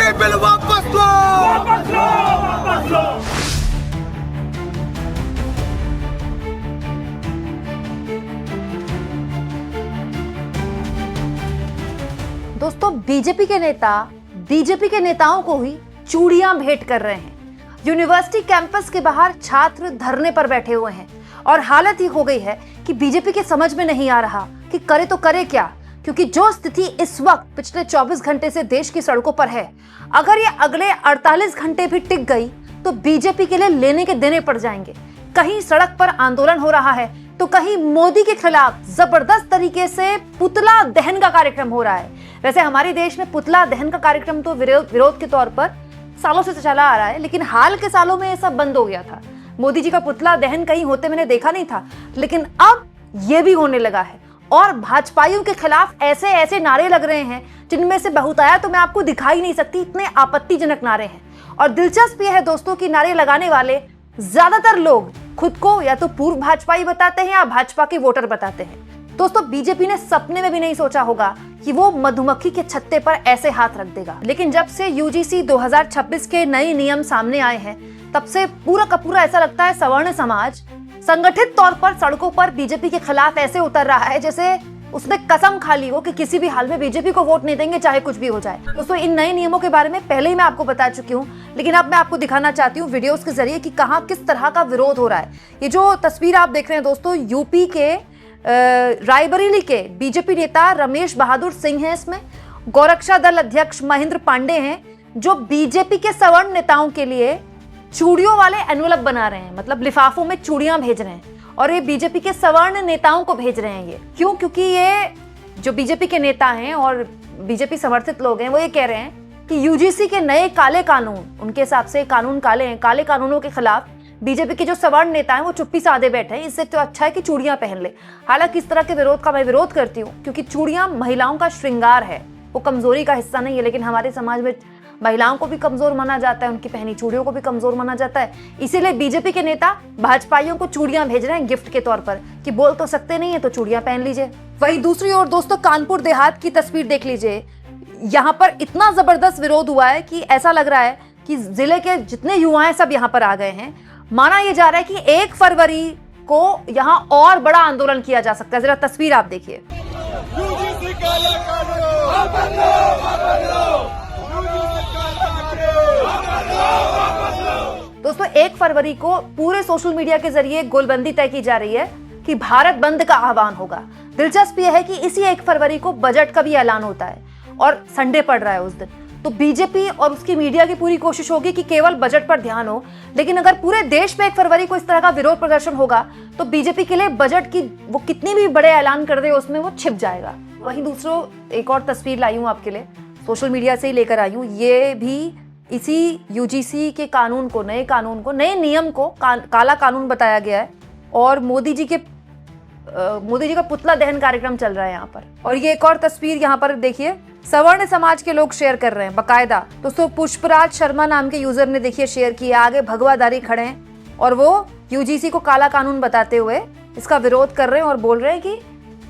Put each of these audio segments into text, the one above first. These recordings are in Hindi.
यूजीसी बिल वापस लो, वापस लो, वापस लो। दोस्तों, बीजेपी के नेता बीजेपी के नेताओं को ही चूड़ियां भेंट कर रहे हैं। यूनिवर्सिटी कैंपस के बाहर छात्र धरने पर बैठे हुए हैं और हालत ही हो गई है कि बीजेपी के समझ में नहीं आ रहा कि करे तो करे क्या, क्योंकि जो स्थिति इस वक्त पिछले 24 घंटे से देश की सड़कों पर है, अगर ये अगले 48 घंटे भी टिक गई तो बीजेपी के लिए लेने के देने पड़ जाएंगे। कहीं सड़क पर आंदोलन हो रहा है तो कहीं मोदी के खिलाफ जबरदस्त तरीके से पुतला दहन का कार्यक्रम हो रहा है। वैसे हमारे देश में पुतला दहन का कार्यक्रम तो विरोध के तौर पर सालों से चला आ रहा है, लेकिन हाल के सालों में ये सब बंद हो गया था। मोदी जी का पुतला दहन कहीं होते मैंने देखा नहीं था, लेकिन अब ये भी होने लगा है और भाजपाइयों के खिलाफ ऐसे ऐसे नारे लग रहे हैं जिनमें से बहुतायत तो मैं आपको दिखा ही नहीं सकती, इतने आपत्तिजनक नारे हैं। और दिलचस्प यह है दोस्तों कि नारे लगाने वाले ज्यादातर लोग खुद को या तो पूर्व भाजपाई बताते हैं या भाजपा के वोटर बताते हैं। दोस्तों, बीजेपी ने सपने में भी नहीं सोचा होगा कि वो मधुमक्खी के छत्ते पर ऐसे हाथ रख देगा। लेकिन जब से यूजीसी 2026 के नए नियम सामने आए हैं, तब से पूरा का पूरा ऐसा लगता है सवर्ण समाज संगठित तौर पर सड़कों पर बीजेपी के खिलाफ ऐसे उतर रहा है जैसे उसने कसम खा ली हो कि किसी भी हाल में बीजेपी को वोट नहीं देंगे, चाहे कुछ भी हो जाए। दोस्तों, इन नए नियमों के बारे में पहले ही मैं आपको बता चुकी हूँ, लेकिन अब मैं आपको दिखाना चाहती हूँ वीडियोस के जरिए कि कहाँ किस तरह का विरोध हो रहा है। ये जो तस्वीर आप देख रहे हैं दोस्तों, यूपी के रायबरेली के बीजेपी नेता रमेश बहादुर सिंह हैं, इसमें गोरक्षा दल अध्यक्ष महेंद्र पांडे हैं, जो बीजेपी के सवर्ण नेताओं के लिए चूड़ियों वाले एनवलप बना रहे हैं, मतलब लिफाफों में चूड़ियां भेज रहे हैं और ये बीजेपी के सवर्ण नेताओं को भेज रहे हैं। ये क्यों? क्योंकि ये जो बीजेपी के नेता हैं और बीजेपी समर्थित लोग हैं, वो ये कह रहे हैं कि यूजीसी के नए काले कानून, उनके हिसाब से कानून काले हैं, काले कानूनों के खिलाफ बीजेपी के जो सवर्ण नेता हैं वो चुप्पी साधे बैठे हैं। इससे तो अच्छा है कि चूड़ियां पहन ले। हालांकि इस तरह के विरोध का मैं विरोध करती हूँ, क्योंकि चूड़ियां महिलाओं का श्रृंगार है, वो कमजोरी का हिस्सा नहीं है। लेकिन हमारे समाज में महिलाओं को भी कमजोर माना जाता है, उनकी पहनी चूड़ियों को भी कमजोर माना जाता है। इसीलिए बीजेपी के नेता भाजपाइयों को चूड़ियां भेज रहे हैं गिफ्ट के तौर पर कि बोल तो सकते नहीं है तो चूड़ियां पहन लीजिए। वहीं दूसरी ओर दोस्तों, कानपुर देहात की तस्वीर देख लीजिए। यहाँ पर इतना जबरदस्त विरोध हुआ है कि ऐसा लग रहा है कि जिले के जितने युवा हैं सब यहाँ पर आ गए हैं। माना यह जा रहा है कि 1 फरवरी को यहाँ और बड़ा आंदोलन किया जा सकता है। जरा तस्वीर आप देखिए। दोस्तों, 1 फरवरी को पूरे सोशल मीडिया के जरिए गोलबंदी तय की जा रही है कि भारत बंद का आह्वान होगा। दिलचस्प यह है कि इसी 1 फरवरी को बजट का भी ऐलान होता है और संडे पड़ रहा है उस दिन। तो बीजेपी और उसकी मीडिया की पूरी कोशिश होगी कि केवल बजट पर ध्यान हो, लेकिन अगर पूरे देश में 1 फरवरी को इस तरह का विरोध प्रदर्शन होगा तो बीजेपी के लिए बजट की वो कितनी भी बड़े ऐलान कर दे उसमें वो छिप जाएगा। वहीं दूसरों एक और तस्वीर लाई हूँ आपके लिए, सोशल मीडिया से ही लेकर आई हूँ। ये भी इसी यूजीसी के कानून को, नए नियम को काला कानून बताया गया है और मोदी जी का पुतला दहन कार्यक्रम चल रहा है यहाँ पर। और ये एक और तस्वीर यहाँ पर देखिए, सवर्ण समाज के लोग शेयर कर रहे हैं बाकायदा। दोस्तों, पुष्पराज शर्मा नाम के यूजर ने देखिए शेयर किया, आगे भगवाधारी खड़े हैं और वो यूजीसी को काला कानून बताते हुए इसका विरोध कर रहे हैं और बोल रहे हैं कि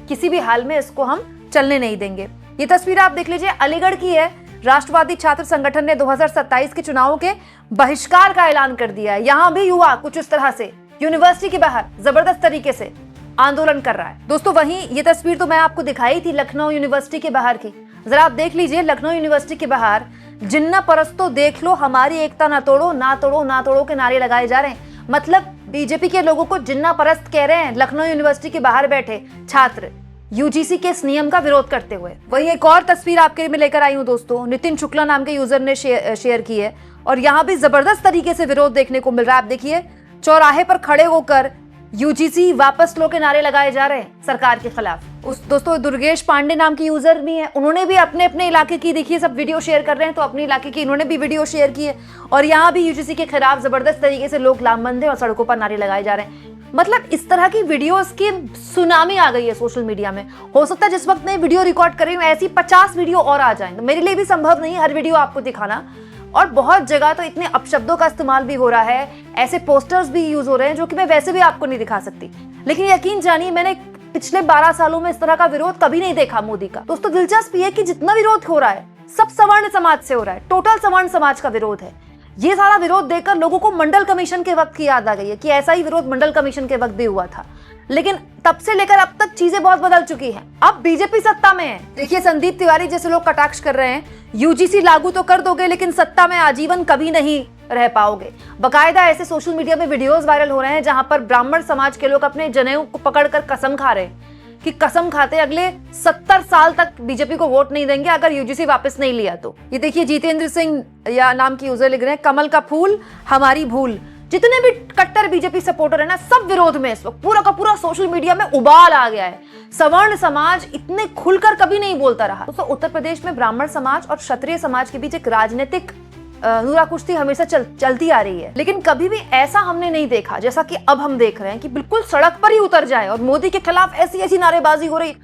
किसी भी हाल में इसको हम चलने नहीं देंगे। ये तस्वीर आप देख लीजिए, अलीगढ़ की है। राष्ट्रवादी छात्र संगठन ने 2027 के चुनावों के बहिष्कार का ऐलान कर दिया है। यहाँ भी युवा कुछ इस तरह से यूनिवर्सिटी के बाहर जबरदस्त तरीके से आंदोलन कर रहा है। दोस्तों, वहीं ये तस्वीर तो मैं आपको दिखाई थी लखनऊ यूनिवर्सिटी के बाहर की। जरा आप देख लीजिए, लखनऊ यूनिवर्सिटी के बाहर जिन्ना परस्तो देख लो, हमारी एकता ना तोड़ो, ना तोड़ो, ना तोड़ो के नारे लगाए जा रहे हैं। मतलब बीजेपी के लोगों को जिन्ना परस्त कह रहे हैं लखनऊ यूनिवर्सिटी के बाहर बैठे छात्र यूजीसी के इस नियम का विरोध करते हुए। वहीं एक और तस्वीर आपके लिए लेकर आई हूं दोस्तों, नितिन शुक्ला नाम के यूजर ने शेयर की है और यहाँ भी जबरदस्त तरीके से विरोध देखने को मिल रहा है। आप देखिए, चौराहे पर खड़े होकर यूजीसी वापस लो के नारे लगाए जा रहे हैं सरकार के खिलाफ। दोस्तों, दुर्गेश पांडे नाम की यूजर भी है, उन्होंने भी अपने अपने इलाके की, देखिए सब वीडियो शेयर कर रहे हैं, तो अपने इलाके की इन्होंने भी वीडियो शेयर की है और यहाँ भी यूजीसी के खिलाफ जबरदस्त तरीके से लोग लामबंद है और सड़कों पर नारे लगाए जा रहे हैं। मतलब इस तरह की वीडियोस की सुनामी आ गई है सोशल मीडिया में। हो सकता है जिस वक्त मैं वीडियो रिकॉर्ड कर रही हूँ ऐसी 50 वीडियो और आ जाएंगे। मेरे लिए भी संभव नहीं हर वीडियो आपको दिखाना, और बहुत जगह तो इतने अपशब्दों का इस्तेमाल भी हो रहा है, ऐसे पोस्टर्स भी यूज हो रहे हैं जो कि मैं वैसे भी आपको नहीं दिखा सकती। लेकिन यकीन जानिए, मैंने पिछले 12 सालों में इस तरह का विरोध कभी नहीं देखा मोदी का। दोस्तों, दिलचस्प ये है कि जितना विरोध हो रहा है सब सवर्ण समाज से हो रहा है, टोटल सवर्ण समाज का विरोध है। ये सारा विरोध देखकर लोगों को मंडल कमीशन के वक्त की याद आ गई है कि ऐसा ही विरोध मंडल कमीशन के वक्त भी हुआ था। लेकिन तब से लेकर अब तक चीजें बहुत बदल चुकी हैं। अब बीजेपी सत्ता में है। देखिए, संदीप तिवारी जैसे लोग कटाक्ष कर रहे हैं, यूजीसी लागू तो कर दोगे लेकिन सत्ता में आजीवन कभी नहीं रह पाओगे। बकायदा ऐसे सोशल मीडिया में वीडियोस वायरल हो रहे हैं जहां पर ब्राह्मण समाज के लोग अपने जनेऊ को पकड़कर कसम खा रहे हैं कि कसम खाते अगले 70 साल तक बीजेपी को वोट नहीं देंगे अगर यूजीसी वापस नहीं लिया तो। ये देखिए, जितेंद्र सिंह या नाम की यूजर लिख रहे हैं, कमल का फूल हमारी भूल। जितने भी कट्टर बीजेपी सपोर्टर है ना, सब विरोध में इस वक्त पूरा का पूरा सोशल मीडिया में उबाल आ गया है। सवर्ण समाज इतने खुलकर कभी नहीं बोलता रहा। तो उत्तर प्रदेश में ब्राह्मण समाज और क्षत्रिय समाज के बीच एक राजनीतिक नूरा कुश्ती हमेशा चलती आ रही है, लेकिन कभी भी ऐसा हमने नहीं देखा जैसा कि अब हम देख रहे हैं कि बिल्कुल सड़क पर ही उतर जाए और मोदी के खिलाफ ऐसी ऐसी नारेबाजी हो रही,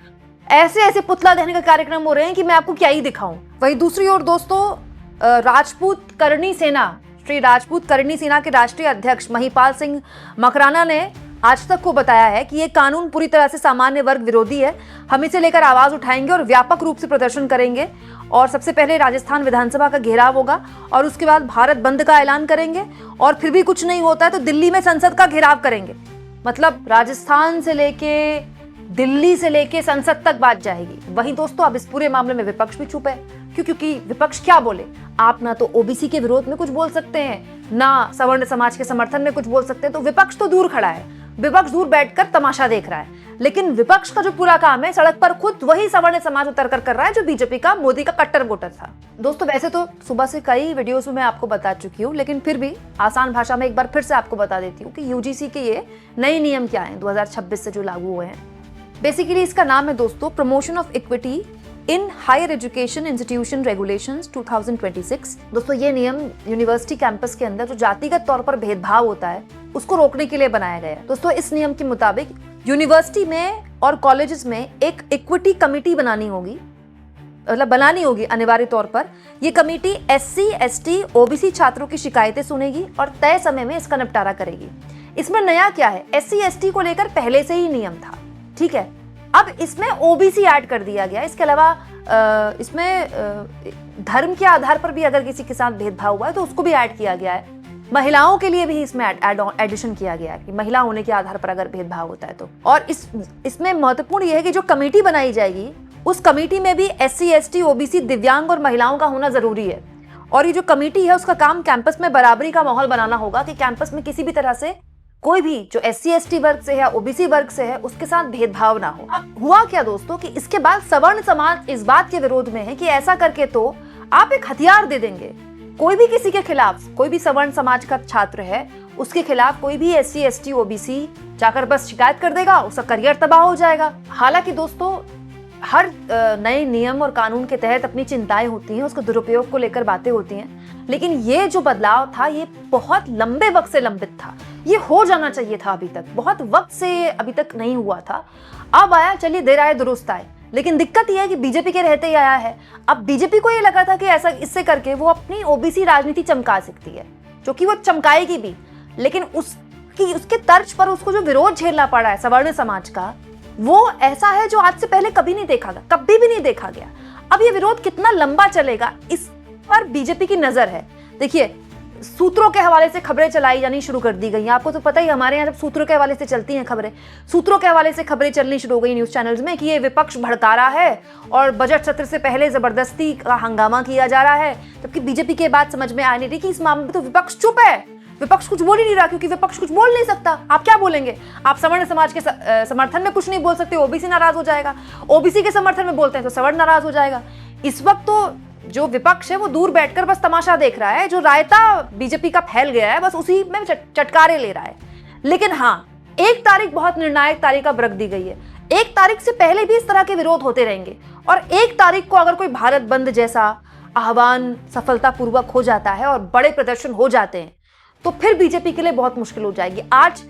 ऐसे ऐसे पुतला दहन का कार्यक्रम हो रहे हैं कि मैं आपको क्या ही दिखाऊं। वहीं दूसरी ओर दोस्तों, राजपूत करणी सेना, श्री राजपूत करणी सेना के राष्ट्रीय अध्यक्ष महिपाल सिंह मकराना ने आज तक को बताया है कि ये कानून पूरी तरह से सामान्य वर्ग विरोधी है। हम इसे लेकर आवाज उठाएंगे और व्यापक रूप से प्रदर्शन करेंगे। और सबसे पहले राजस्थान विधानसभा का घेराव होगा और उसके बाद भारत बंद का ऐलान करेंगे और फिर भी कुछ नहीं होता है तो दिल्ली में संसद का घेराव करेंगे। मतलब राजस्थान से लेके दिल्ली से लेके संसद तक बात जाएगी। वहीं दोस्तों, अब इस पूरे मामले में विपक्ष भी चुप है। क्योंकि विपक्ष क्या बोले? आप ना तो ओबीसी के विरोध में कुछ बोल सकते हैं, ना सवर्ण समाज के समर्थन में कुछ बोल सकते हैं। तो विपक्ष तो दूर खड़ा है, विपक्ष दूर बैठकर तमाशा देख रहा है। लेकिन विपक्ष का जो पूरा काम है, सड़क पर खुद वही सवर्ण समाज उतरकर कर रहा है जो बीजेपी का, मोदी का कट्टर वोटर था। दोस्तों, वैसे तो सुबह से कई वीडियोस में मैं आपको बता चुकी हूँ, लेकिन फिर भी आसान भाषा में एक बार फिर से आपको बता देती हूँ कि यूजीसी के ये नए नियम क्या हैं 2026 से जो लागू हुए हैं। बेसिकली इसका नाम है दोस्तों promotion of equity in higher education institution regulations 2026। दोस्तों, ये नियम यूनिवर्सिटी कैंपस के अंदर जो जातिगत तौर पर भेदभाव होता है उसको रोकने के लिए बनाया गया है। दोस्तों, इस नियम के मुताबिक यूनिवर्सिटी में और कॉलेजेस में एक इक्विटी कमेटी बनानी होगी अनिवार्य तौर पर। ये कमेटी SC, ST, OBC छात्रों की शिकायतें सुनेगी और तय समय में इसका निपटारा करेगी। इसमें नया क्या है? SC, ST को लेकर पहले से ही नियम था, ठीक है। अब इसमें OBC ऐड कर दिया गया। इसके अलावा इसमें धर्म के आधार पर भी अगर किसी के साथ भेदभाव हुआ है तो उसको भी ऐड किया गया है। महिलाओं के लिए भी इसमें एडिशन किया गया है कि महिला होने के आधार पर अगर भेदभाव होता है तो। और इसमें महत्वपूर्ण यह है कि जो कमेटी बनाई जाएगी उस कमेटी में भी SC, ST, OBC, दिव्यांग और महिलाओं का होना जरूरी है। और ये जो कमेटी है उसका काम कैंपस में बराबरी का माहौल बनाना होगा कि कैंपस में किसी भी तरह से कोई भी जो SC, ST वर्ग से है या OBC वर्ग से है उसके साथ भेदभाव ना हो। अब हुआ क्या दोस्तों कि इसके बाद सवर्ण समाज इस बात के विरोध में है कि ऐसा करके तो आप एक हथियार दे देंगे। कोई भी किसी के खिलाफ, कोई भी सवर्ण समाज का छात्र है उसके खिलाफ कोई भी SC, ST, OBC जाकर बस शिकायत कर देगा, उसका करियर तबाह हो जाएगा। हालांकि दोस्तों, हर नए नियम और कानून के तहत अपनी चिंताएं होती हैं, उसके दुरुपयोग को लेकर बातें होती हैं, लेकिन ये जो बदलाव था ये बहुत लंबे वक्त से लंबित था। ये हो जाना चाहिए था, अभी तक बहुत वक्त से अभी तक नहीं हुआ था। अब आया, चलिए देर आए दुरुस्त आए। लेकिन दिक्कत यह है कि बीजेपी के रहते ही आया है। अब बीजेपी को ये लगा था कि ऐसा इससे करके वो अपनी OBC राजनीति चमका सकती है, जो कि वो चमकाएगी भी, लेकिन उसके तर्ज पर उसको जो विरोध झेलना पड़ा है सवर्ण समाज का, वो ऐसा है जो आज से पहले कभी नहीं देखा गया, कभी भी नहीं देखा गया। अब ये विरोध कितना लंबा चलेगा इस पर बीजेपी की नजर है। देखिए, सूत्रों के हवाले से खबरें चलाई जानी शुरू कर दी गई हैं। आपको तो पता ही, हमारे यहाँ जब सूत्रों के हवाले से चलती हैं खबरें, सूत्रों के हवाले से खबरें चलनी शुरू हो गई न्यूज चैनल्स में कि ये विपक्ष भड़का रहा है और बजट सत्र से पहले जबरदस्ती का हंगामा किया जा रहा है। जबकि बीजेपी की बात समझ में आ नहीं रही कि इस मामले में तो विपक्ष चुप है, विपक्ष कुछ बोल ही नहीं रहा, क्योंकि विपक्ष कुछ बोल नहीं सकता। आप क्या बोलेंगे? आप सवर्ण समाज के समर्थन में कुछ नहीं बोल सकते, OBC नाराज हो जाएगा। OBC के समर्थन में बोलते हैं तो सवर्ण नाराज हो जाएगा। इस वक्त तो जो विपक्ष है वो दूर बैठकर बस तमाशा देख रहा है। जो रायता बीजेपी का फैल गया है बस उसी में चटकारे ले रहा है। लेकिन हाँ, 1 तारीख बहुत निर्णायक तारीख अब रख दी गई है। 1 तारीख से पहले भी इस तरह के विरोध होते रहेंगे और 1 तारीख को अगर कोई भारत बंद जैसा आह्वान सफलतापूर्वक हो जाता है और बड़े प्रदर्शन हो जाते हैं तो फिर बीजेपी के लिए बहुत मुश्किल हो जाएगी। आज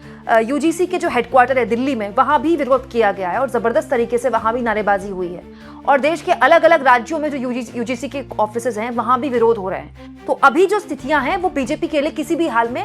UGC के जो हेडक्वार्टर है दिल्ली में, वहां भी विरोध किया गया है और जबरदस्त तरीके से वहां भी नारेबाजी हुई है। और देश के अलग अलग राज्यों में जो UGC के ऑफिसेज हैं वहां भी विरोध हो रहे हैं। तो अभी जो स्थितियां हैं वो बीजेपी के लिए किसी भी हाल में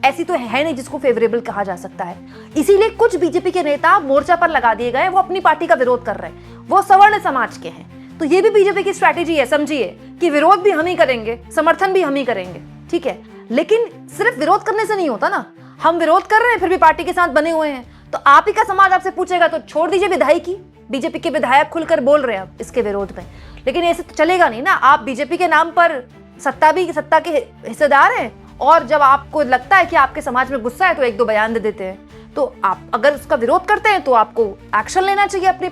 ऐसी तो है नहीं जिसको फेवरेबल कहा जा सकता है। इसीलिए कुछ बीजेपी के नेता मोर्चा पर लगा दिए गए, वो अपनी पार्टी का विरोध कर रहे हैं, वो सवर्ण समाज के हैं। तो ये भी बीजेपी की स्ट्रैटेजी है, समझिए, कि विरोध भी हम ही करेंगे, समर्थन भी हम ही करेंगे, ठीक है। लेकिन सिर्फ विरोध करने से नहीं होता ना, हम विरोध कर रहे हैं फिर भी पार्टी के साथ बने हुए हैं, तो आप ही का समाज आपसे पूछेगा तो छोड़ दीजिए विधायकी। बीजेपी के विधायक खुलकर बोल रहे हैं इसके विरोध में, लेकिन ऐसे तो चलेगा नहीं ना। आप बीजेपी के नाम पर सत्ता के हिस्सेदार हैं, और जब आपको लगता है कि आपके समाज में गुस्सा है तो एक दो बयान दे देते हैं। तो आप अगर उसका विरोध करते हैं तो आपको एक्शन लेना चाहिए, अपनी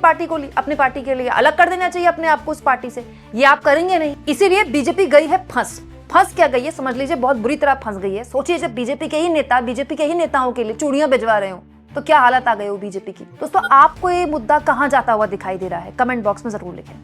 पार्टी के लिए अलग कर देना चाहिए अपने आप को उस पार्टी से। ये आप करेंगे नहीं, इसीलिए बीजेपी गई है फंस क्या गई है समझ लीजिए, बहुत बुरी तरह फंस गई है। सोचिए जब बीजेपी के ही नेताओं के लिए चूड़ियां भिजवा रहे हो तो क्या हालत आ गई हो बीजेपी की। दोस्तों, आपको ये मुद्दा कहां जाता हुआ दिखाई दे रहा है, कमेंट बॉक्स में जरूर लिखें।